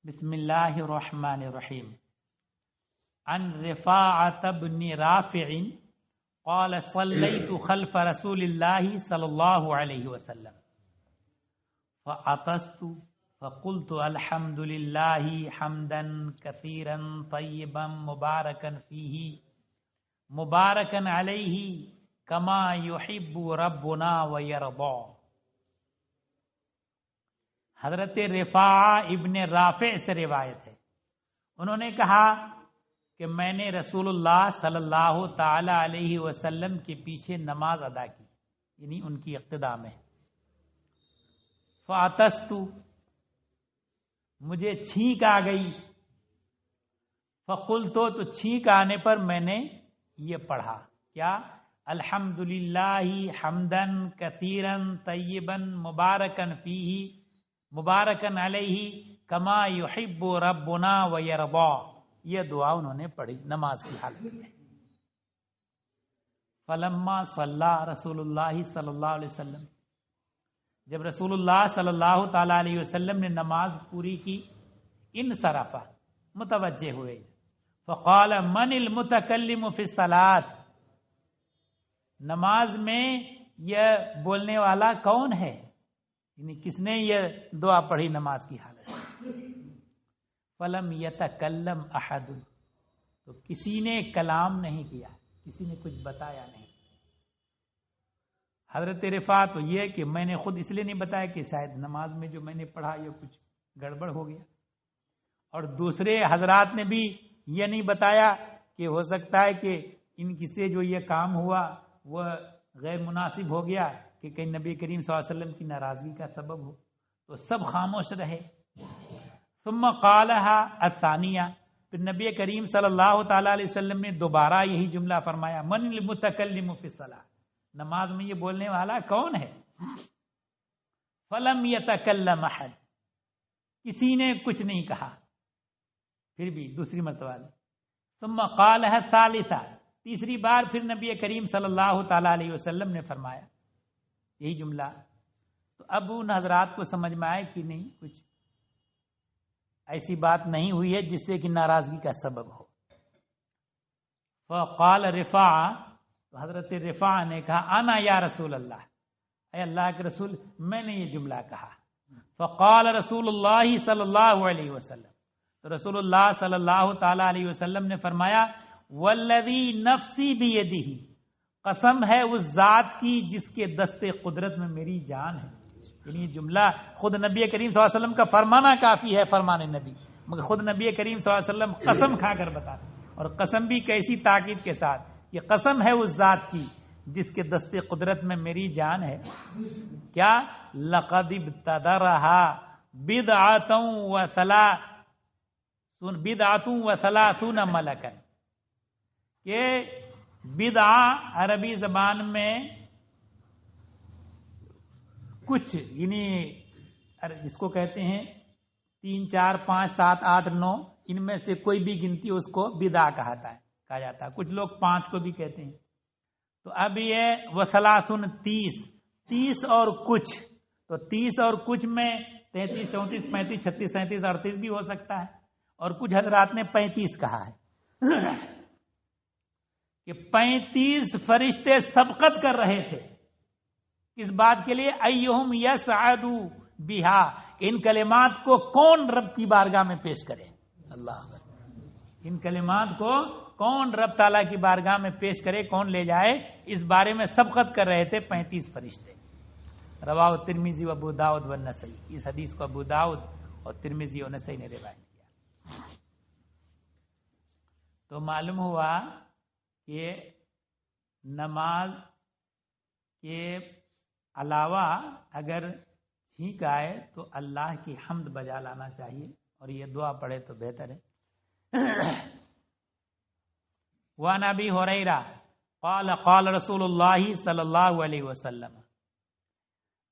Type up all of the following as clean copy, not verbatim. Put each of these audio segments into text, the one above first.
بسم اللہ الرحمن الرحیم عن رفاعة بن رافع قال صلیت خلف رسول اللہ صلی اللہ علیہ وسلم فعطست فقلت الحمد للہ حمدا کثیرا طیبا مبارکا فیہ مبارکا علیہ کما یحب ربنا ویرضا۔ حضرت رفاعہ ابن رافع سے روایت ہے، انہوں نے کہا کہ میں نے رسول اللہ صلی اللہ تعالی علیہ وسلم کے پیچھے نماز ادا کی، یعنی ان کی اقتداء میں۔ فعطست، مجھے چھینک آ گئی، فقلت، تو چھینک آنے پر میں نے یہ پڑھا، کیا؟ الحمدللہ حمدا کثیرا طیبا مبارکا فیہ مبارکن علیہ کما یحب ربنا ویرضا۔ یہ دعا انہوں نے پڑھی نماز کی حالت میں۔ فلما صلی رسول اللہ صلی اللہ علیہ وسلم، جب رسول اللہ صلی اللہ تعالی علیہ وسلم نے نماز پوری کی، انصرف، متوجہ ہوئے، فقال من المتکلم فی الصلاۃ، نماز میں یہ بولنے والا کون ہے، یعنی کس نے یہ دعا پڑھی نماز کی حالت میں؟ فلم یتکلم احد، تو کسی نے کلام نہیں کیا، کسی نے کچھ بتایا نہیں۔ حضرت رفاعہ تو یہ کہ میں نے خود اس لیے نہیں بتایا کہ شاید نماز میں جو میں نے پڑھا یہ کچھ گڑبڑ ہو گیا، اور دوسرے حضرات نے بھی یہ نہیں بتایا کہ ہو سکتا ہے کہ ان کی سے جو یہ کام ہوا وہ غیر مناسب ہو گیا کہ کہیں نبی کریم صلی اللہ علیہ وسلم کی ناراضگی کا سبب ہو، تو سب خاموش رہے۔ ثم قالها الثانیہ، پھر نبی کریم صلی اللہ تعالی علیہ وسلم نے دوبارہ یہی جملہ فرمایا، من المتکلم فی الصلاۃ، نماز میں یہ بولنے والا کون ہے؟ فلم یتکلم احد، کسی نے کچھ نہیں کہا، پھر بھی دوسری مرتبہ۔ ثم قالها الثالثہ، تیسری بار پھر نبی کریم صلی اللہ تعالی علیہ وسلم نے فرمایا یہی جملہ۔ تو اب ان حضرات کو سمجھ میں آئے کہ نہیں، کچھ ایسی بات نہیں ہوئی ہے جس سے کہ ناراضگی کا سبب ہو۔ فقال رفاعہ، تو حضرت رفاعہ نے کہا، انا یا رسول اللہ، اے اللہ کے رسول، میں نے یہ جملہ کہا۔ فقال رسول اللہ صلی اللہ علیہ وسلم، تو رسول اللہ صلی اللہ تعالی علیہ وسلم نے فرمایا، والذی نفسی بیدہ، قسم ہے اس ذات کی جس کے دست قدرت میں میری جان ہے۔ یعنی یہ جملہ خود نبی کریم صلی اللہ علیہ وسلم کا فرمانا کافی ہے، فرمان نبی، مگر خود نبی کریم صلی اللہ علیہ وسلم قسم کھا کر بتاتے، اور قسم بھی کیسی تاکید کے ساتھ، یہ قسم ہے اس ذات کی جس کے دست قدرت میں میری جان ہے، کیا؟ لقد ابتدرها بدعۃ وثلاثون ملکا، کہ بدعہ عربی زبان میں کچھ، یعنی جس کو کہتے ہیں 3 4 5 7 8 9، ان میں سے کوئی بھی گنتی اس کو بدعہ کہا جاتا ہے، کچھ لوگ 5 کو بھی کہتے ہیں۔ تو اب یہ وثلاثن 30 اور کچھ، تو 30 اور کچھ میں 33 34 35 36 37 38 بھی ہو سکتا ہے، اور کچھ حضرات نے 35 کہا ہے کہ 35 فرشتے سبقت کر رہے تھے، اس بات کے لیے ایہم یسعد بہا، ان کلمات کو کون رب کی بارگاہ میں پیش کرے، اللہ، ان کلمات کو کون رب تعالیٰ کی بارگاہ میں پیش کرے، کون لے جائے، اس بارے میں سبقت کر رہے تھے 35 فرشتے۔ رواہ ترمذی و ابو داؤد و نسائی، اس حدیث کو ابو داؤد اور ترمذی و نسائی نے روایت کیا۔ تو معلوم ہوا کہ نماز کے علاوہ اگر چھینک آئے تو اللہ کی حمد بجا لانا چاہیے، اور یہ دعا پڑھے تو بہتر ہے۔ وعن ابی ہریرہ قال قال رسول اللہ صلی اللہ علیہ وسلم،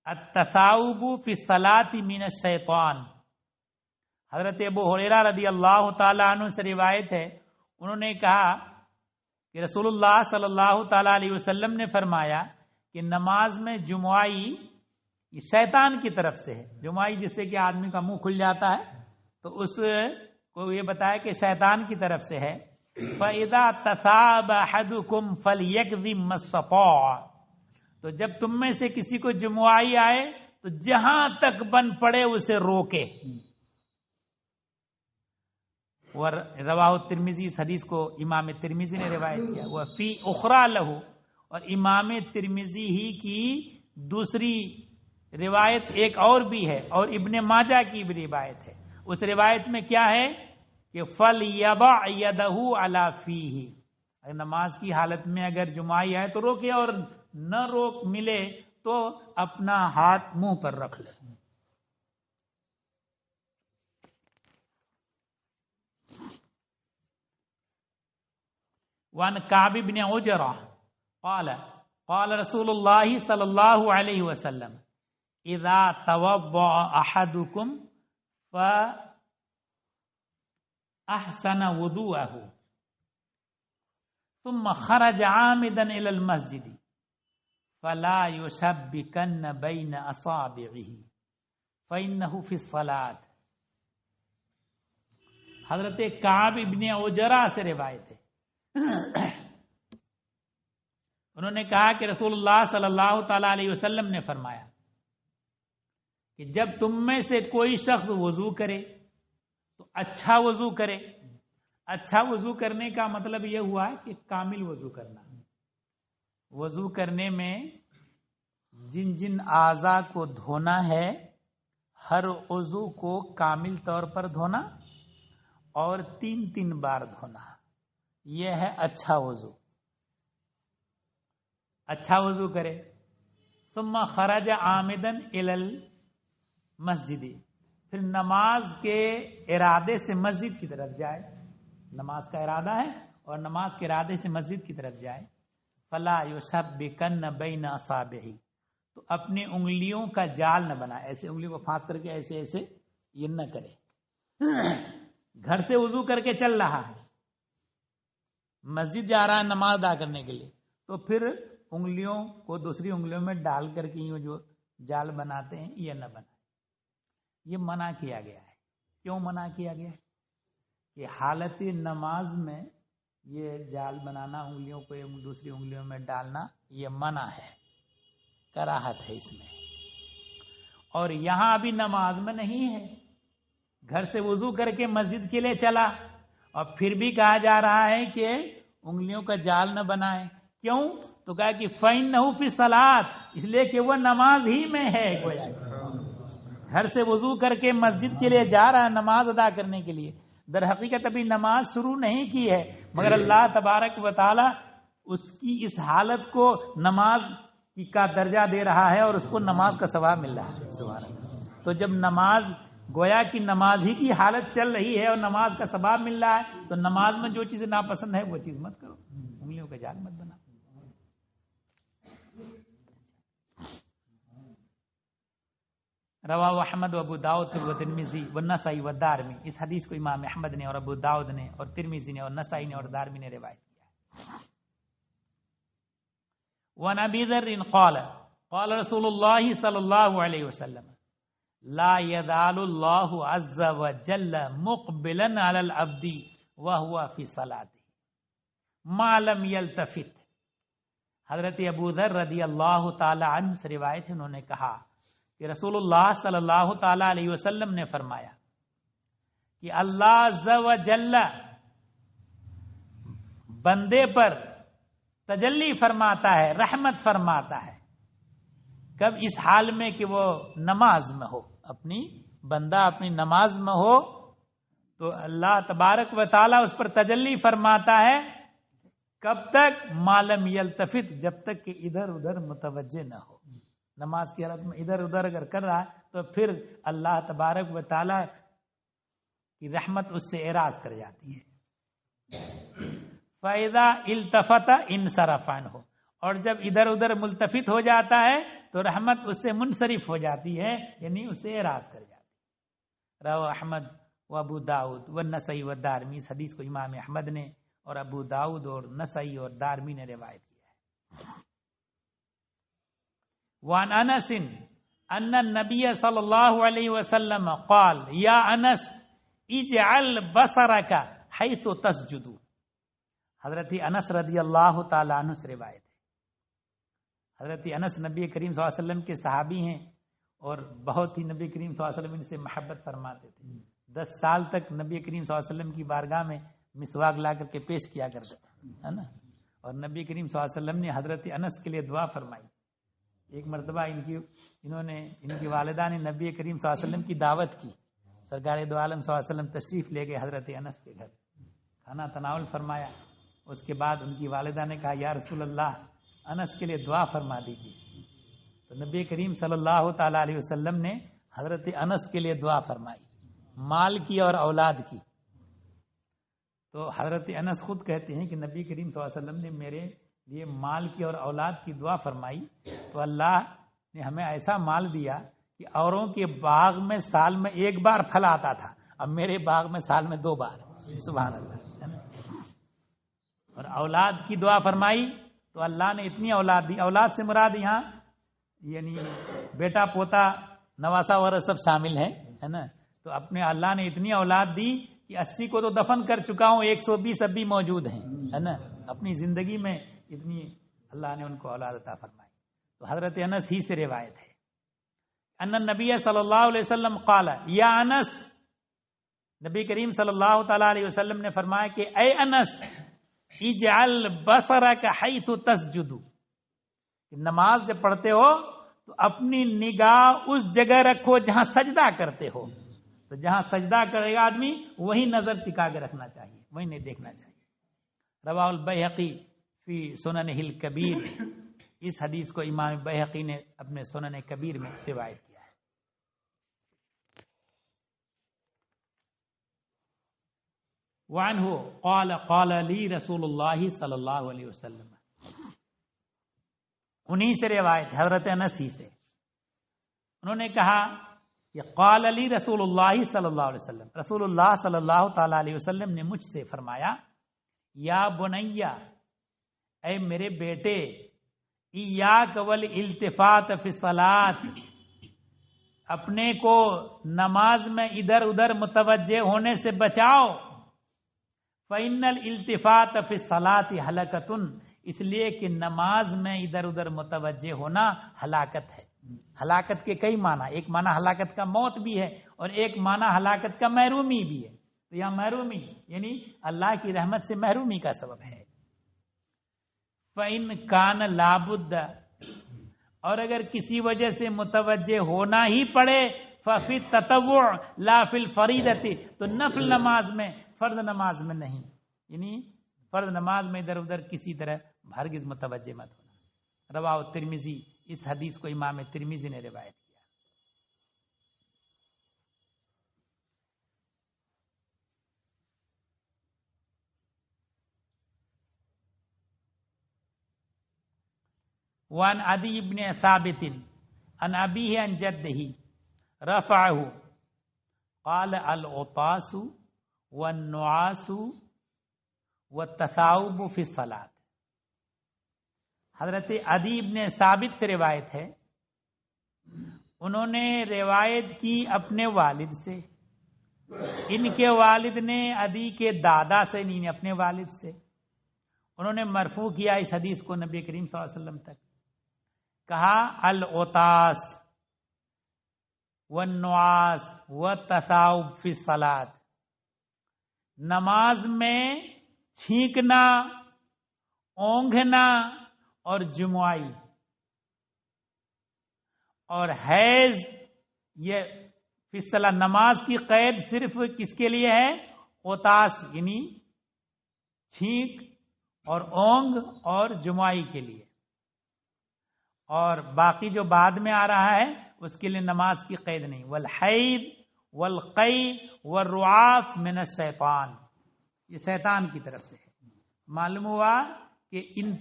التثاؤب فی الصلاۃ من الشیطان۔ حضرت ابو ہریرہ رضی اللہ تعالی عنہ سے روایت ہے، انہوں نے کہا کہ رسول اللہ صلی اللہ تعالی علیہ وسلم نے فرمایا کہ نماز میں جمعائی یہ شیطان کی طرف سے ہے، جمعائی جس سے کہ آدمی کا منہ کھل جاتا ہے، تو اس کو یہ بتایا کہ شیطان کی طرف سے ہے. فَإِذَا تَثَابَ أَحَدُكُمْ فَلْيَكْذِبْ مَا اسْتَطَاعَ. تو جب تم میں سے کسی کو جمعائی آئے تو جہاں تک بن پڑے اسے روکے. رواہ ترمذی، اس حدیث کو امام ترمذی نے روایت کیا. وہ فی اخرى لہ، اور امام ترمذی ہی کی دوسری روایت ایک اور بھی ہے، اور ابن ماجہ کی بھی روایت ہے. اس روایت میں کیا ہے کہ فَلْيَضَعْ يَدَهُ عَلَى فِيهِ. نماز کی حالت میں اگر جمعائی آئے تو روکے، اور نہ روک ملے تو اپنا ہاتھ منہ پر رکھ لے. وعن کعب بن عجرہ قال قال رسول اللہ صلی اللہ علیہ وسلم اذا توضأ احدکم فاحسن وضوءه ثم خرج عامدا الى المسجد فلا يشبكن بين اصابعه فانه في الصلاة. حضرت کعب ابن عجرہ سے روایت ہے، انہوں نے کہا کہ رسول اللہ صلی اللہ تعالی علیہ وسلم نے فرمایا کہ جب تم میں سے کوئی شخص وضو کرے تو اچھا وضو کرے. اچھا وضو کرنے کا مطلب یہ ہوا کہ کامل وضو کرنا. وضو کرنے میں جن جن اعضاء کو دھونا ہے ہر عضو کو کامل طور پر دھونا اور 3 بار دھونا، یہ ہے اچھا وضو. اچھا وضو کرے. ثم خرج عامدا الى المسجد، پھر نماز کے ارادے سے مسجد کی طرف جائے. نماز کا ارادہ ہے اور نماز کے ارادے سے مسجد کی طرف جائے. فلا یشبکن بین اصابعہ، تو اپنی انگلیوں کا جال نہ بنائے. ایسے انگلیوں کو پھانس کر کے ایسے ایسے یہ نہ کرے. گھر سے وضو کر کے چل رہا ہے، مسجد جا رہا ہے نماز ادا کرنے کے لیے، تو پھر انگلیوں کو دوسری انگلیوں میں ڈال کر کے یہ جو جال بناتے ہیں یہ نہ بنائے. یہ منع کیا گیا ہے. کیوں منع کیا گیا ہے؟ کہ حالت نماز میں یہ جال بنانا، انگلیوں کو دوسری انگلیوں میں ڈالنا، یہ منع ہے، کراہت ہے اس میں. اور یہاں ابھی نماز میں نہیں ہے، گھر سے وضو کر کے مسجد کے لیے چلا، اور پھر بھی کہا جا رہا ہے کہ انگلیوں کا جال نہ بنائیں. کیوں؟ تو کہا کہ فَإِنَّهُ فِي الصَّلَاةِ، اس لیے کہ وہ نماز ہی میں ہے. گھر سے وضو کر کے مسجد کے لیے جا رہا ہے نماز ادا کرنے کے لیے. در حقیقت ابھی نماز شروع نہیں کی ہے، مگر اللہ تبارک و تعالی اس کی اس حالت کو نماز کا درجہ دے رہا ہے اور اس کو نماز کا ثواب مل رہا ہے. سبحان اللہ. تو جب نماز گویا کہ نماز ہی کی حالت چل رہی ہے اور نماز کا ثواب مل رہا ہے، تو نماز میں جو چیز ناپسند ہے وہ چیز مت کرو، انگلیوں کا جال مت بنا. رواہ احمد و ابو داؤد و ترمذی و نسائی و دارمی. اس حدیث کو امام احمد نے اور ابو داؤد نے اور ترمذی نے اور نسائی نے اور دارمی نے روایت کیا. وعن ابی ذر قال قال رسول اللہ صلی اللہ علیہ وسلم لا يزال اللہ عز وجل مقبلا علی العبد وهو فی صلاته ما لم يلتفت. حضرت ابو ذر رضی اللہ تعالی عنہ سے روایت ہے، انہوں نے کہا کہ رسول اللہ صلی اللہ تعالی علیہ وسلم نے فرمایا کہ اللہ عز و جل بندے پر تجلی فرماتا ہے، رحمت فرماتا ہے. کب؟ اس حال میں کہ وہ نماز میں ہو، بندہ اپنی نماز میں ہو تو اللہ تبارک و تعالی اس پر تجلی فرماتا ہے. کب تک؟ معلوم یلتفت، جب تک کہ ادھر ادھر متوجہ نہ ہو. نماز کی حالت میں ادھر ادھر اگر کر رہا ہے تو پھر اللہ تبارک و تعالی کی رحمت اس سے اعراض کر جاتی ہے. فَإِذَا الْتَفَتَ انصرف عنہ، اور جب ادھر ادھر ملتفت ہو جاتا ہے تو رحمت اس سے منصرف ہو جاتی ہے، یعنی اسے اعراض کر جاتی ہے. رواہ احمد و ابو داؤد و نسائی و دارمی. اس حدیث کو امام احمد نے اور ابو داؤد اور نسائی اور دارمی نے روایت کیا ہے. وعن انس ان النبی صلی اللہ علیہ وسلم قال یا انس اجعل بصرک حیث تسجد. حضرت انس رضی اللہ تعالیٰ عنہ سے روایت ہے. حضرت انس نبی کریم صلی اللہ علیہ وسلم کے صحابی ہیں اور بہت ہی نبی کریم صلی اللہ علیہ وسلم ان سے محبت فرماتے تھے. 10 سال تک نبی کریم صلی اللہ علیہ وسلم کی بارگاہ میں مسواک لا کر کے پیش کیا کرتے تھے، ہے نا. اور نبی کریم صلی اللہ علیہ وسلم نے حضرت انس کے لیے دعا فرمائی. ایک مرتبہ ان کی والدہ نے نبی کریم صلی اللہ علیہ وسلم کی دعوت کی. سرکار دو عالم صلی اللہ علیہ وسلم تشریف لے گئے حضرت انس کے گھر، کھانا تناول فرمایا. اس کے بعد ان کی والدہ نے کہا یا رسول اللہ انس کے لیے دعا فرما دیجیے. تو نبی کریم صلی اللہ تعالی علیہ وسلم نے حضرت انس کے لیے دعا فرمائی، مال کی اور اولاد کی. تو حضرت انس خود کہتے ہیں کہ نبی کریم صلی اللہ علیہ وسلم نے میرے لیے مال کی اور اولاد کی دعا فرمائی تو اللہ نے ہمیں ایسا مال دیا کہ اوروں کے باغ میں سال میں 1 بار پھل آتا تھا، اب میرے باغ میں سال میں 2 بار. سبحان اللہ. اور اولاد کی دعا فرمائی تو اللہ نے اتنی اولاد دی. اولاد سے مراد یہاں یعنی بیٹا پوتا نواسا وغیرہ سب شامل ہیں، ہے نا. تو اپنے اللہ نے اتنی اولاد دی کہ 80 کو تو دفن کر چکا ہوں، 120 اب بھی موجود ہیں، ہے نا. اپنی زندگی میں اتنی اللہ نے ان کو اولاد عطا فرمائی. تو حضرت انس ہی سے روایت ہے ان النبی صلی اللہ علیہ وسلم قال یا انس، نبی کریم صلی اللہ تعالی علیہ وسلم نے فرمایا کہ اے انس اجعل بصرک حیث تسجد. نماز جب پڑھتے ہو تو اپنی نگاہ اس جگہ رکھو جہاں سجدہ کرتے ہو. تو جہاں سجدہ کرے گا آدمی وہی نظر ٹکا کے رکھنا چاہیے، وہی نہیں دیکھنا چاہیے. رواہ البیہقی فی سننہ الکبیر. اس حدیث کو امام بیہقی نے اپنے سنن کبیر میں روایت کیا ہے. وعنہ قال قال لی رسول اللہ صلی اللہ علیہ وسلم. انہی سے روایت حضرت انس ہی سے. انہوں نے کہا کہ قال لی رسول اللہ صلی اللہ علیہ وسلم، رسول اللہ صلی اللہ تعالی علیہ وسلم نے مجھ سے فرمایا یا بنیا، اے میرے بیٹے، ایاک والالتفات فی الصلاۃ، اپنے کو نماز میں ادھر ادھر متوجہ ہونے سے بچاؤ. فإن الالتفات فی الصلاۃ ہلاکۃ، اس لیے کہ نماز میں ادھر ادھر متوجہ ہونا ہلاکت ہے. ہلاکت کے کئی معنی، ایک معنی ہلاکت کا موت بھی ہے اور ایک معنی ہلاکت کا محرومی بھی ہے. تو یہاں محرومی یعنی اللہ کی رحمت سے محرومی کا سبب ہے. فَإِن كَانَ لَابُدَّ، اور اگر کسی وجہ سے متوجہ ہونا ہی پڑے، فَفِي التَّطَوُّعِ لَا فِي الْفَرِيضَةِ، تو نفل نماز میں، فرض نماز میں نہیں. یعنی فرض نماز میں ادھر ادھر کسی طرح ہرگز متوجہ مت ہونا. رواہ الترمذی، اس حدیث کو امام ترمذی نے روایت کیا. وعن عدی بن ثابت عن ابیہ عن جدہ رفعہ قال العطاس والنعاس والتثاؤب فی الصلاۃ. حضرت عدی بن ثابت سے روایت ہے، انہوں نے روایت کی اپنے والد سے، ان کے والد نے عدی کے دادا سے، نہیں اپنے والد سے. انہوں نے مرفوع کیا اس حدیث کو نبی کریم صلی اللہ علیہ وسلم تک. کہا العطاس والنعاس والتثاؤب فی الصلاۃ، نماز میں چھینکنا، اونگھنا اور جمعائی اور حیض، یہ فی الصلاۃ، نماز کی قید صرف کس کے لیے ہے؟ اوتاس یعنی چھینک اور اونگ اور جمعائی کے لیے. اور باقی جو بعد میں آ رہا ہے اس کے لیے نماز کی قید نہیں. والحید والقی والرعاف من الشیطان، یہ شیطان کی طرف سے ہے. معلوم ہوا کہ ان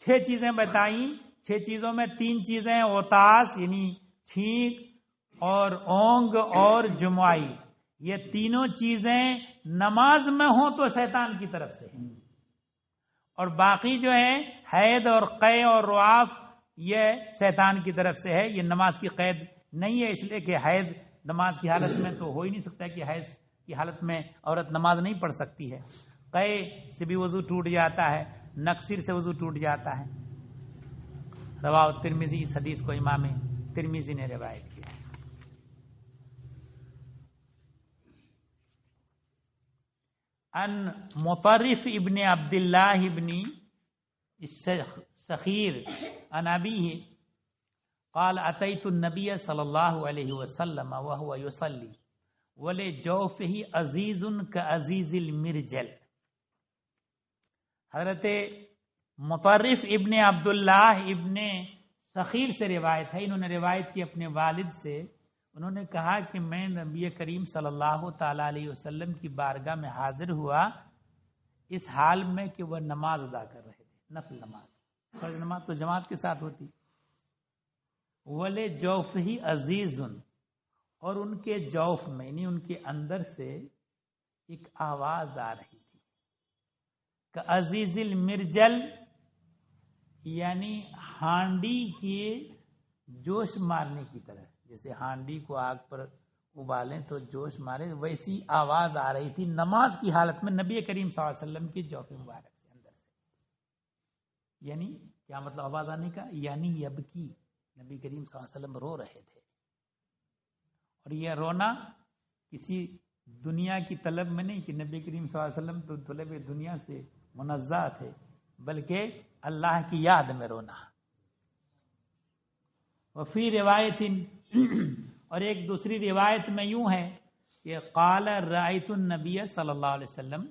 6 چیزیں بتائیں، 6 چیزوں میں 3 چیزیں اوتاس یعنی چھینک اور اونگ اور جمعائی، یہ تینوں چیزیں نماز میں ہوں تو شیطان کی طرف سے ہیں. اور باقی جو ہے حید اور قی اور رعاف، یہ شیطان کی طرف سے ہے. یہ نماز کی قید نہیں ہے، اس لیے کہ حید نماز کی حالت میں تو ہو ہی نہیں سکتا کہ حید کی حالت میں عورت نماز نہیں پڑھ سکتی ہے. قے سے بھی وضو ٹوٹ جاتا ہے، نقصر سے وضو ٹوٹ جاتا ہے. رواہ ترمذی، اس حدیث کو امام ترمذی نے روایت کیا. ان مطرف ابن عبداللہ ابن سخیر عن ابیہ قال اتیت النبی صلی اللہ علیہ وسلم وهو يصلي ولجوفه عزیز كعزیز المرجل. حضرت مطرف ابن عبداللہ ابن سخیر سے روایت ہے، انہوں نے روایت کی اپنے والد سے. انہوں نے کہا کہ میں نبی کریم صلی اللہ تعالی علیہ وسلم کی بارگاہ میں حاضر ہوا اس حال میں کہ وہ نماز ادا کر رہے تھے، نفل نماز. فرض نماز تو جماعت کے ساتھ ہوتی. وَلِ جَوْفِهِ عَزِيزٌ، اور ان کے جوف میں یعنی ان کے اندر سے ایک آواز آ رہی تھی. کَعَزِيزِ الْمِرْجَلِ، یعنی ہانڈی کے جوش مارنے کی طرح. جیسے ہانڈی کو آگ پر ابالیں تو جوش مارے، ویسی آواز آ رہی تھی نماز کی حالت میں نبی کریم صلی اللہ علیہ وسلم کی جوف مبارک سے اندر سے. یعنی کیا مطلب آواز آنے کا؟ یعنی یبکی، نبی کریم صلی اللہ علیہ وسلم رو رہے تھے. اور یہ رونا کسی دنیا کی طلب میں نہیں کہ نبی کریم صلی اللہ علیہ وسلم تو طلب دنیا سے منزہ تھے، بلکہ اللہ کی یاد میں رونا. وفی روایت، اور ایک دوسری روایت میں یوں ہے کہ قال رأیت النبی صلی اللہ علیہ وسلم،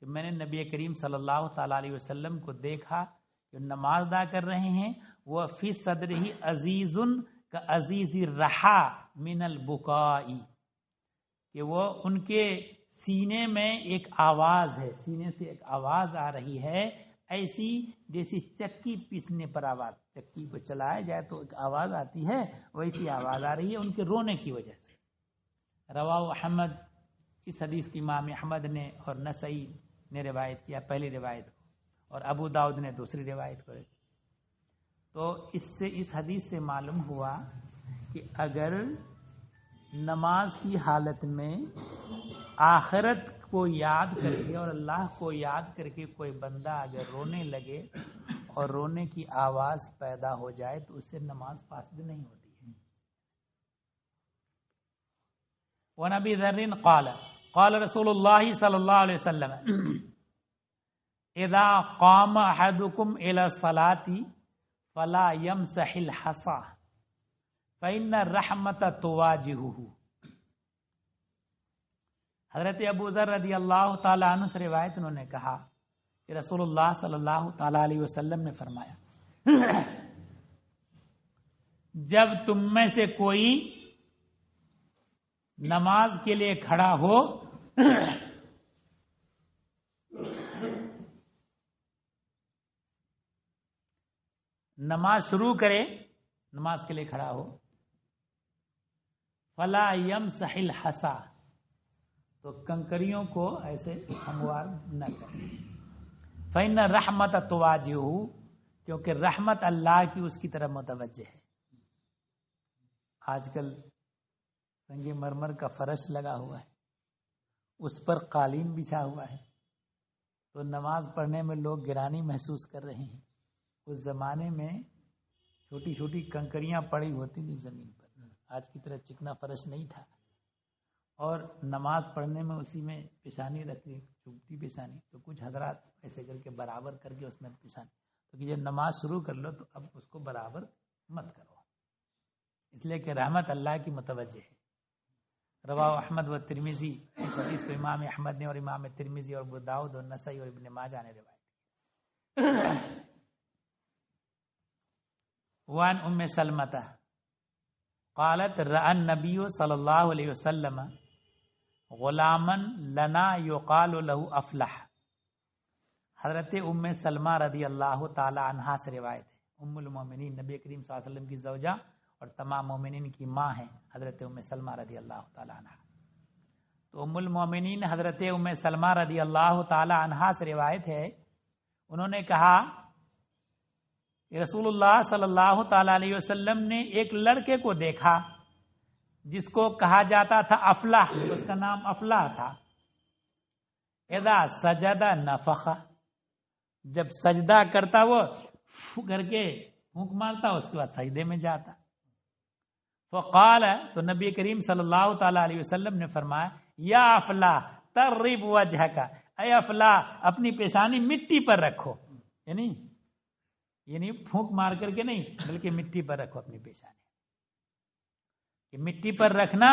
کہ میں نے نبی کریم صلی اللہ تعالی علیہ وسلم کو دیکھا کہ نماز ادا کر رہے ہیں. وہ فی صدرہ عزیز کعزیز الرحا من البکاء، کہ وہ ان کے سینے میں ایک آواز ہے، سینے سے ایک آواز آ رہی ہے ایسی جیسی چکی پیسنے پر آواز، چکی کو چلایا جائے تو ایک آواز آتی ہے، ویسی آواز آ رہی ہے ان کے رونے کی وجہ سے. رواہ احمد، اس حدیث کی امام احمد نے اور نسائی نے روایت کیا پہلی روایت کو، اور ابو داؤد نے دوسری روایت کو. تو اس حدیث سے معلوم ہوا کہ اگر نماز کی حالت میں آخرت کو یاد کر کے اور اللہ کو یاد کر کے کوئی بندہ اگر رونے لگے اور رونے کی آواز پیدا ہو جائے تو اس سے نماز فاسد نہیں ہوتی ہے. وعن ابی ذر قال قال رسول اللہ صلی اللہ علیہ وسلم اذا قام احدکم الى الصلاة فلا يمسح الحصى فإن الرحمة تواجهه. حضرت ابو ذر رضی اللہ تعالی عنہ سے روایت، انہوں نے کہا کہ رسول اللہ صلی اللہ تعالی علیہ وسلم نے فرمایا جب تم میں سے کوئی نماز کے لیے کھڑا ہو نماز شروع کرے، نماز کے لیے کھڑا ہو، فلا یمسح الحصى، تو کنکریوں کو ایسے ہموار نہ کرے. فإن الرحمت تواجہہ، کیونکہ رحمت اللہ کی اس کی طرف متوجہ ہے. آج کل سنگ مرمر کا فرش لگا ہوا ہے، اس پر قالین بچھا ہوا ہے، تو نماز پڑھنے میں لوگ گرانی محسوس کر رہے ہیں. اس زمانے میں چھوٹی چھوٹی کنکریاں پڑی ہوتی تھی زمین پر، آج کی طرح چکنا فرش نہیں تھا، اور نماز پڑھنے میں اسی میں پیشانی رکھی، چوبتی پیشانی، تو کچھ حضرات ایسے کر کے برابر کر کے اس میں پیشانی، تو کہ جب نماز شروع کر لو تو اب اس کو برابر مت کرو، اس لیے کہ رحمت اللہ کی متوجہ ہے. رواہ احمد و ترمذی، اس حدیث کو امام احمد نے اور امام ترمذی اور ابو داؤد اور نسائی اور ابن ماجہ نے روایت کی. وان ام سلمۃ قالت رأى النبی صلی اللہ علیہ وسلم غلاما لنا یقال له افلح. حضرت ام سلمہ رضی اللہ تعالی عنہا سے روایت ہے، ام المومنین، نبی کریم صلی اللہ علیہ وسلم کی زوجہ اور تمام مومنین کی ماں ہیں حضرت ام سلمہ رضی اللہ تعالی عنہا. تو ام المومنین حضرت ام سلمہ رضی اللہ تعالی عنہا سے روایت ہے، انہوں نے کہا رسول اللہ صلی اللہ تعالی علیہ وسلم نے ایک لڑکے کو دیکھا جس کو کہا جاتا تھا افلاح، اس کا نام افلاح تھا، اذا سجد نفخ، جب سجدہ کرتا وہ کر کے پھونک مارتا، اس کے بعد سجدے میں جاتا. فقال، تو نبی کریم صلی اللہ تعالی علیہ وسلم نے فرمایا، یا افلاح ترب وجہک، اے افلاح اپنی پیشانی مٹی پر رکھو، یعنی پھونک مار کر کے نہیں بلکہ مٹی پر رکھو اپنی پیشانی. کہ مٹی پر رکھنا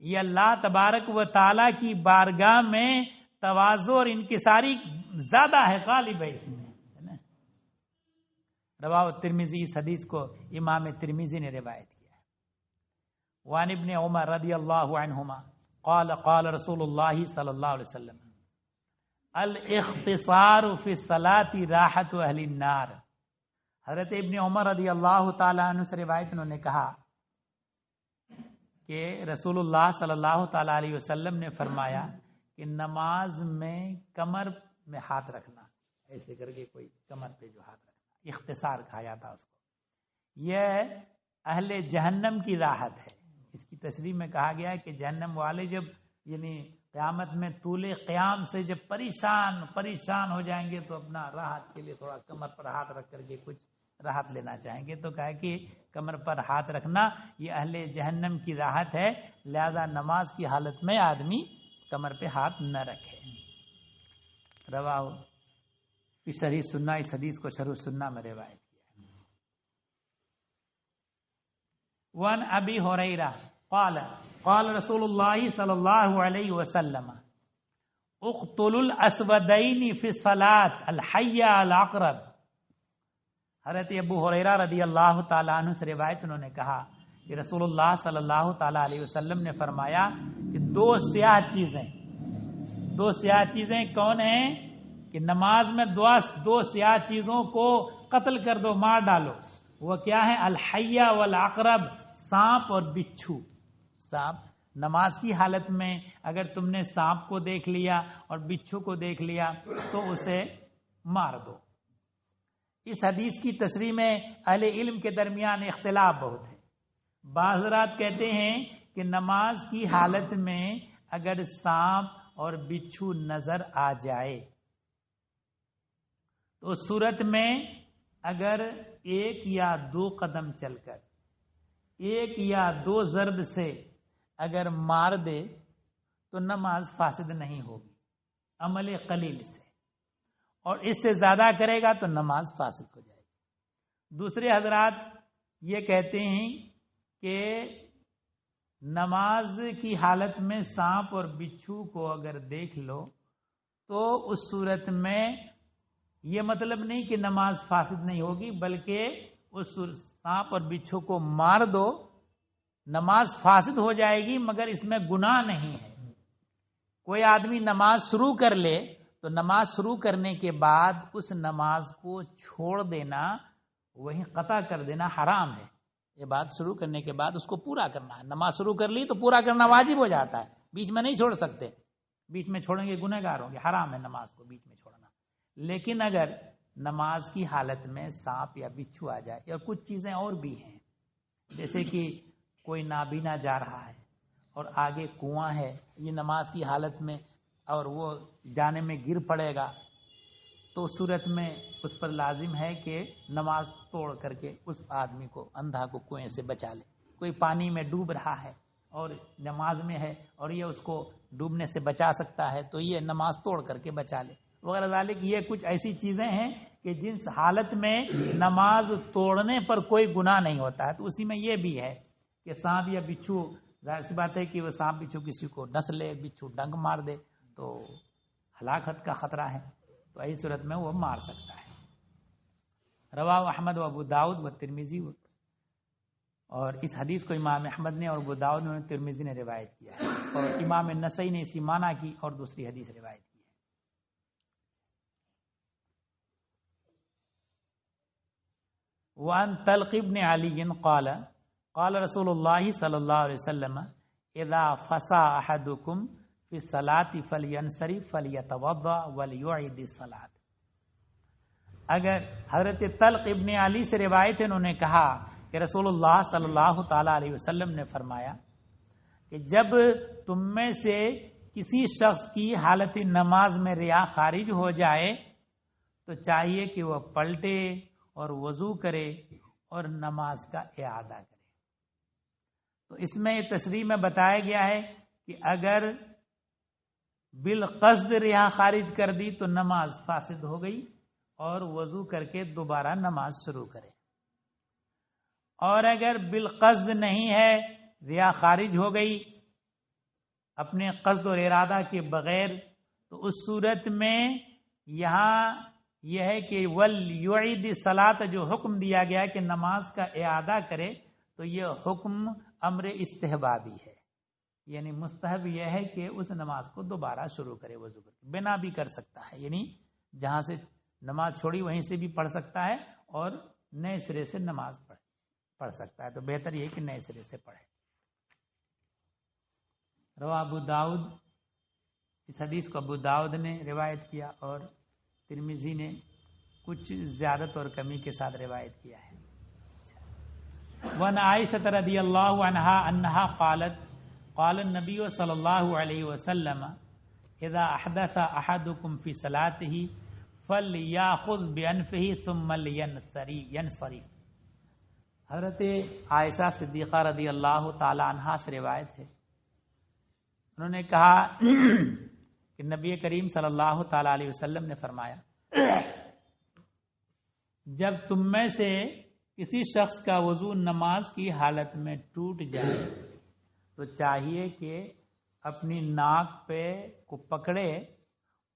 یہ اللہ تبارک و تعالی کی بارگاہ میں تواضع اور انکساری زیادہ ہے، غالب ہے اس میں. رواہ ترمذی، اس حدیث کو امام ترمذی نے روایت کیا ہے. وعن ابن عمر رضی اللہ عنہما قال قال رسول اللہ صلی اللہ علیہ وسلم الاختصار فی الصلاۃ راحت اہل النار. حضرت ابن عمر رضی اللہ تعالیٰ عنہ سے روایت انہوں نے کہا کہ رسول اللہ صلی اللہ تعالیٰ علیہ وسلم نے فرمایا کہ نماز میں کمر میں ہاتھ رکھنا، ایسے کر کے کوئی کمر پہ جو ہاتھ رکھنا، اختصار کہا جاتا اس کو، یہ اہل جہنم کی راحت ہے. اس کی تشریح میں کہا گیا ہے کہ جہنم والے جب یعنی قیامت میں طول قیام سے جب پریشان ہو جائیں گے تو اپنا راحت کے لیے تھوڑا کمر پر ہاتھ رکھ کر کے کچھ راحت لینا چاہیں گے. تو کہا کہ کمر پر ہاتھ رکھنا یہ اہل جہنم کی راحت ہے، لہذا نماز کی حالت میں آدمی کمر پہ ہاتھ نہ رکھے. رواہ فی شرح سنہ، اس حدیث کو شرح سنہ میں روایت کیا. وان ابی ہریرہ قال قال رسول اللہ صلی اللہ علیہ وسلم اقتلوا الاسودین فی الصلاۃ الحی العقرب. حضرت ابو ہریرہ رضی اللہ تعالیٰ عنہ سے روایت انہوں نے کہا کہ رسول اللہ صلی اللہ تعالیٰ علیہ وسلم نے فرمایا کہ دو سیاہ چیزیں کون ہیں؟ کہ نماز میں دو سیاہ چیزوں کو قتل کر دو، مار ڈالو. وہ کیا ہے؟ الحیہ والعقرب، سانپ اور بچھو. سانپ، نماز کی حالت میں اگر تم نے سانپ کو دیکھ لیا اور بچھو کو دیکھ لیا تو اسے مار دو. اس حدیث کی تشریح میں اہل علم کے درمیان اختلاف بہت ہے. بعض حضرات کہتے ہیں کہ نماز کی حالت میں اگر سانپ اور بچھو نظر آ جائے تو اس صورت میں اگر ایک یا دو قدم چل کر، ایک یا دو ضرب سے اگر مار دے تو نماز فاسد نہیں ہوگی عمل قلیل سے، اور اس سے زیادہ کرے گا تو نماز فاسد ہو جائے گی. دوسرے حضرات یہ کہتے ہیں کہ نماز کی حالت میں سانپ اور بچھو کو اگر دیکھ لو تو اس صورت میں یہ مطلب نہیں کہ نماز فاسد نہیں ہوگی، بلکہ اس سانپ اور بچھو کو مار دو، نماز فاسد ہو جائے گی مگر اس میں گناہ نہیں ہے. کوئی آدمی نماز شروع کر لے تو نماز شروع کرنے کے بعد اس نماز کو چھوڑ دینا، وہیں قطع کر دینا حرام ہے. یہ بات شروع کرنے کے بعد اس کو پورا کرنا ہے. نماز شروع کر لی تو پورا کرنا واجب ہو جاتا ہے، بیچ میں نہیں چھوڑ سکتے. بیچ میں چھوڑیں گے گنہگار ہوں گے، حرام ہے نماز کو بیچ میں چھوڑنا. لیکن اگر نماز کی حالت میں سانپ یا بچھو آ جائے، اور کچھ چیزیں اور بھی ہیں، جیسے کہ کوئی نابینا جا رہا ہے اور آگے کنواں ہے، یہ نماز کی حالت میں اور وہ جانے میں گر پڑے گا تو صورت میں اس پر لازم ہے کہ نماز توڑ کر کے اس آدمی کو، اندھا کو کنویں سے بچا لے. کوئی پانی میں ڈوب رہا ہے اور نماز میں ہے اور یہ اس کو ڈوبنے سے بچا سکتا ہے تو یہ نماز توڑ کر کے بچا لے وغیرہ ذالک. یہ کچھ ایسی چیزیں ہیں کہ جن حالت میں نماز توڑنے پر کوئی گناہ نہیں ہوتا ہے. تو اسی میں یہ بھی ہے کہ سانپ یا بچھو، ظاہر سی بات ہے کہ وہ سانپ بچھو کسی کو ڈس لے، بچھو ڈنک مار دے تو ہلاکت کا خطرہ ہے، تو ایسی صورت میں وہ مار سکتا ہے. رواہ احمد و ابو داؤد و ترمذی، اور اس حدیث کو امام احمد نے اور ابو داؤد نے ترمذی نے روایت کیا ہے، اور امام نسائی نے اسی معنی کی اور دوسری حدیث روایت کی ہے. وعن طلق بن علی قال قال رسول اللہ صلی اللہ علیہ وسلم اذا فسا احدکم فی الصلاۃ فلینصرف فلیتوضا وليعد الصلاۃ. اگر حضرت طلق ابن علی سے روایت ہے، انہوں نے کہا کہ رسول اللہ صلی اللہ تعالی علیہ وسلم نے فرمایا کہ جب تم میں سے کسی شخص کی حالت نماز میں ریا خارج ہو جائے تو چاہیے کہ وہ پلٹے اور وضو کرے اور نماز کا اعادہ کرے۔ تو اس میں تشریح میں بتایا گیا ہے کہ اگر بالقصد ریا خارج کر دی تو نماز فاسد ہو گئی اور وضو کر کے دوبارہ نماز شروع کرے، اور اگر بالقصد نہیں ہے، ریا خارج ہو گئی اپنے قصد اور ارادہ کے بغیر، تو اس صورت میں یہاں یہ ہے کہ وَلْيُعِدِ الصَّلَاةَ جو حکم دیا گیا کہ نماز کا اعادہ کرے، تو یہ حکم امر استحبابی ہے، یعنی مستحب یہ ہے کہ اس نماز کو دوبارہ شروع کرے وضو کر کے، بنا بھی کر سکتا ہے، یعنی جہاں سے نماز چھوڑی وہیں سے بھی پڑھ سکتا ہے اور نئے سرے سے نماز پڑھ سکتا ہے، تو بہتر یہ کہ نئے سرے سے پڑھے۔ روا ابو داؤد، اس حدیث کو ابو داؤد نے روایت کیا اور ترمذی نے کچھ زیادت اور کمی کے ساتھ روایت کیا ہے۔ وعن عائشہ رضی اللہ عنہا انہا قالت قال النبی صلی اللہ علیہ وسلم اذا احدث احدکم فی صلاتہ فلیاخذ بانفہ ثم لینصرف۔ حضرت عائشہ صدیقہ رضی اللہ تعالی عنہا سے روایت ہے، انہوں نے کہا کہ نبی کریم صلی اللہ تعالی علیہ وسلم نے فرمایا، جب تم میں سے کسی شخص کا وضو نماز کی حالت میں ٹوٹ جائے تو چاہیے کہ اپنی ناک پہ کو پکڑے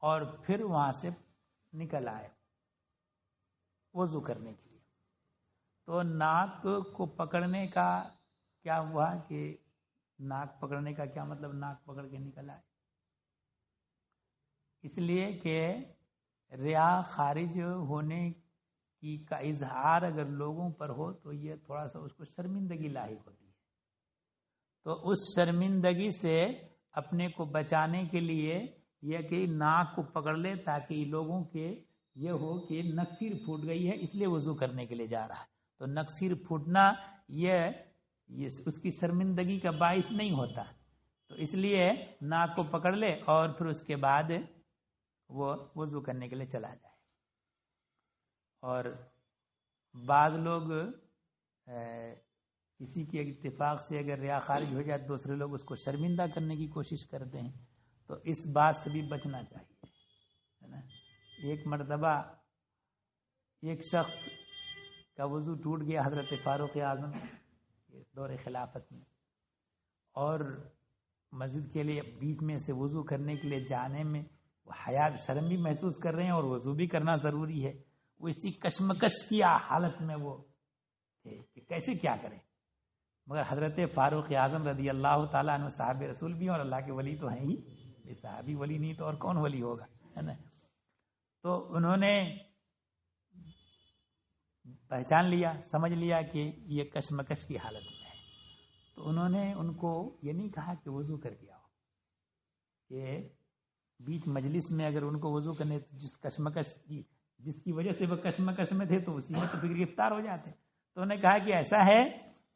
اور پھر وہاں سے نکل آئے وضو کرنے کے لیے۔ تو ناک کو پکڑنے کا کیا ہوا کہ ناک پکڑنے کا کیا مطلب ناک پکڑ کے نکل آئے؟ اس لیے کہ ریا خارج ہونے کی کا اظہار اگر لوگوں پر ہو تو یہ تھوڑا سا اس کو شرمندگی لاحق ہوتی ہے، تو اس شرمندگی سے اپنے کو بچانے کے لیے یہ کہ ناک کو پکڑ لے تاکہ لوگوں کے یہ ہو کہ نکسیر پھوٹ گئی ہے اس لیے وضو کرنے کے لیے جا رہا ہے، تو نکسیر پھوٹنا یہ اس کی شرمندگی کا باعث نہیں ہوتا، تو اس لیے ناک کو پکڑ لے اور پھر اس کے بعد وہ وضو کرنے کے لیے چلا جائے۔ اور بعض لوگ کسی کے اتفاق سے اگر ریا خارج ہو جائے دوسرے لوگ اس کو شرمندہ کرنے کی کوشش کرتے ہیں، تو اس بات سے بھی بچنا چاہیے، ہے نا۔ ایک مرتبہ ایک شخص کا وضو ٹوٹ گیا حضرت فاروق اعظم دور خلافت میں، اور مسجد کے لیے بیچ میں سے وضو کرنے کے لیے جانے میں وہ حیا شرم بھی محسوس کر رہے ہیں اور وضو بھی کرنا ضروری ہے، وہ اسی کشمکش کی حالت میں وہ تھے کہ کیسے کیا کریں، مگر حضرت فاروق اعظم رضی اللہ تعالیٰ عنہ صاحب رسول بھی ہیں اور اللہ کے ولی تو ہیں ہی، یہ صحابی ولی نہیں تو اور کون ولی ہوگا، ہے نا۔ تو انہوں نے پہچان لیا، سمجھ لیا کہ یہ کشمکش کی حالت میں ہے، تو انہوں نے ان کو یہ نہیں کہا کہ وضو کر کے آؤ، کہ بیچ مجلس میں اگر ان کو وضو کرنے جس کی وجہ سے وہ کشمکش میں تھے تو اسی میں تو پھر گرفتار ہو جاتے، تو انہوں نے کہا کہ ایسا ہے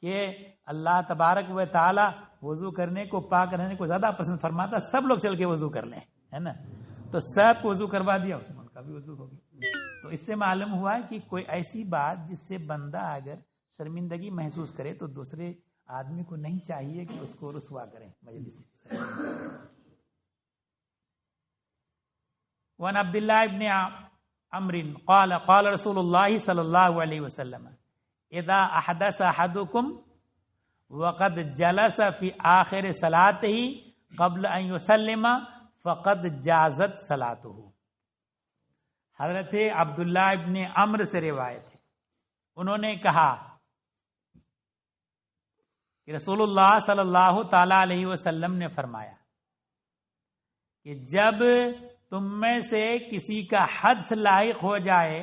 کہ اللہ تبارک و تعالی وضو کرنے کو پاک رہنے کو زیادہ پسند فرماتا، سب لوگ چل کے وضو کر لیں، ہے نا، تو سب کو وضو کروا دیا، اس میں ان کا بھی وضو ہو گیا۔ تو اس سے معلوم ہوا کہ کوئی ایسی بات جس سے بندہ اگر شرمندگی محسوس کرے تو دوسرے آدمی کو نہیں چاہیے کہ اس کو رسوا کریں مجلس میں۔ وعن عبداللہ ابن عمرو قال قال رسول اللہ صلی اللہ علیہ وسلم اذا احدث احدکم وقد جلس فی آخر صلاتہ قبل ان یسلم فقد جازت صلاتہ۔ حضرت عبداللہ ابن عمرو سے روایت ہے، انہوں نے کہا کہ رسول اللہ صلی اللہ تعالی علیہ وسلم نے فرمایا کہ جب تم میں سے کسی کا حدث لاحق ہو جائے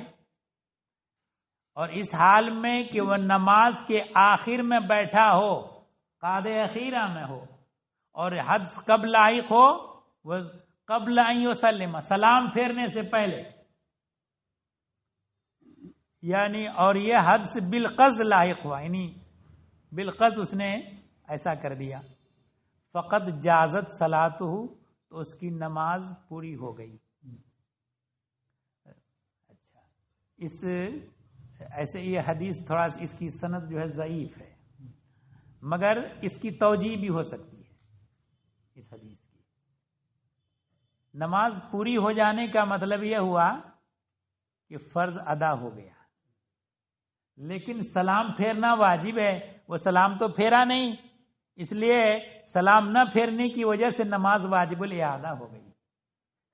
اور اس حال میں کہ وہ نماز کے آخر میں بیٹھا ہو، قعدہ اخیرہ میں ہو، اور حدث کب لاحق ہو؟ وہ قبل ان یسلم، سلام پھیرنے سے پہلے، یعنی اور یہ حدث بالقصد لاحق ہوا، یعنی بالقصد اس نے ایسا کر دیا، فقط جازت صلاتہ، تو اس کی نماز پوری ہو گئی. اچھا، اس ایسے یہ حدیث تھوڑا اس کی سند جو ہے ضعیف ہے، مگر اس کی توجیہ بھی ہو سکتی ہے. اس حدیث کی نماز پوری ہو جانے کا مطلب یہ ہوا کہ فرض ادا ہو گیا، لیکن سلام پھیرنا واجب ہے، وہ سلام تو پھیرا نہیں، اس لیے سلام نہ پھیرنے کی وجہ سے نماز واجب الاعادہ ہو گئی.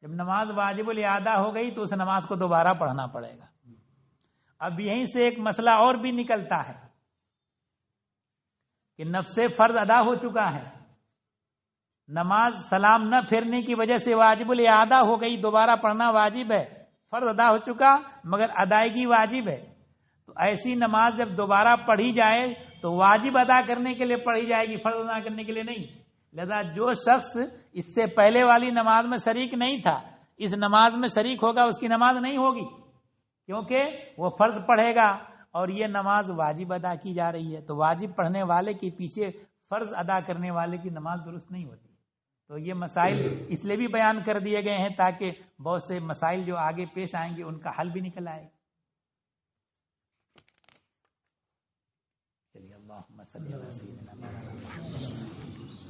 جب نماز واجب الاعادہ ہو گئی تو اس نماز کو دوبارہ پڑھنا پڑے گا. اب یہیں سے ایک مسئلہ اور بھی نکلتا ہے کہ نفس فرض ادا ہو چکا ہے، نماز سلام نہ پھیرنے کی وجہ سے واجب الاعادہ ہو گئی، دوبارہ پڑھنا واجب ہے، فرض ادا ہو چکا مگر ادائیگی واجب ہے. تو ایسی نماز جب دوبارہ پڑھی جائے تو واجب ادا کرنے کے لیے پڑھی جائے گی، فرض ادا کرنے کے لیے نہیں. لہذا جو شخص اس سے پہلے والی نماز میں شریک نہیں تھا اس نماز میں شریک ہوگا، اس کی نماز نہیں ہوگی، کیونکہ وہ فرض پڑھے گا اور یہ نماز واجب ادا کی جا رہی ہے. تو واجب پڑھنے والے کے پیچھے فرض ادا کرنے والے کی نماز درست نہیں ہوتی. تو یہ مسائل اس لیے بھی بیان کر دیے گئے ہیں تاکہ بہت سے مسائل جو آگے پیش آئیں گے ان کا حل بھی نکل آئے. چلیے، اللہم صلی علی سیدنا محمد.